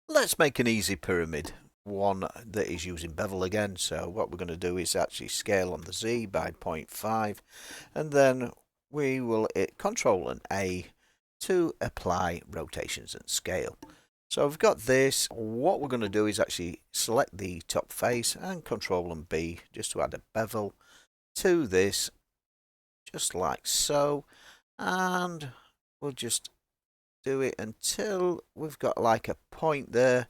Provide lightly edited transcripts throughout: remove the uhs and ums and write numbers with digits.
Let's make an easy pyramid, one that is using bevel again. So what we're going to do is actually scale on the Z by 0.5, and then we will hit Control and A to apply rotations and scale. So we've got this. What we're going to do is actually select the top face and Control and B just to add a bevel to this, just like so. And we'll just do it until we've got like a point there.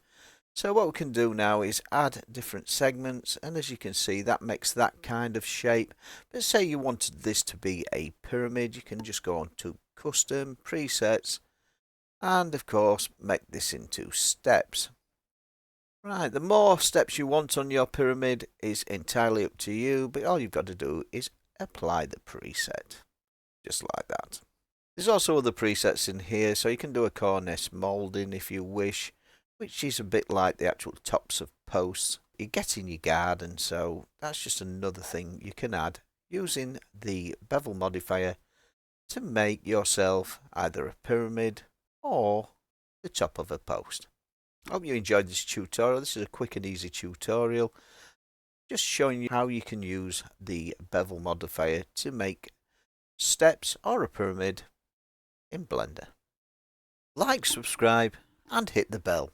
So what we can do now is add different segments, and as you can see that makes that kind of shape. But say you wanted this to be a pyramid, you can just go on to custom presets and of course make this into steps. Right, the more steps you want on your pyramid is entirely up to you, but all you've got to do is apply the preset, just like that. There's also other presets in here, so you can do a cornice moulding if you wish, which is a bit like the actual tops of posts you get in your garden, so that's just another thing you can add using the bevel modifier to make yourself either a pyramid or the top of a post. Hope you enjoyed this tutorial. This is a quick and easy tutorial just showing you how you can use the bevel modifier to make steps or a pyramid in Blender. Like, subscribe and hit the bell.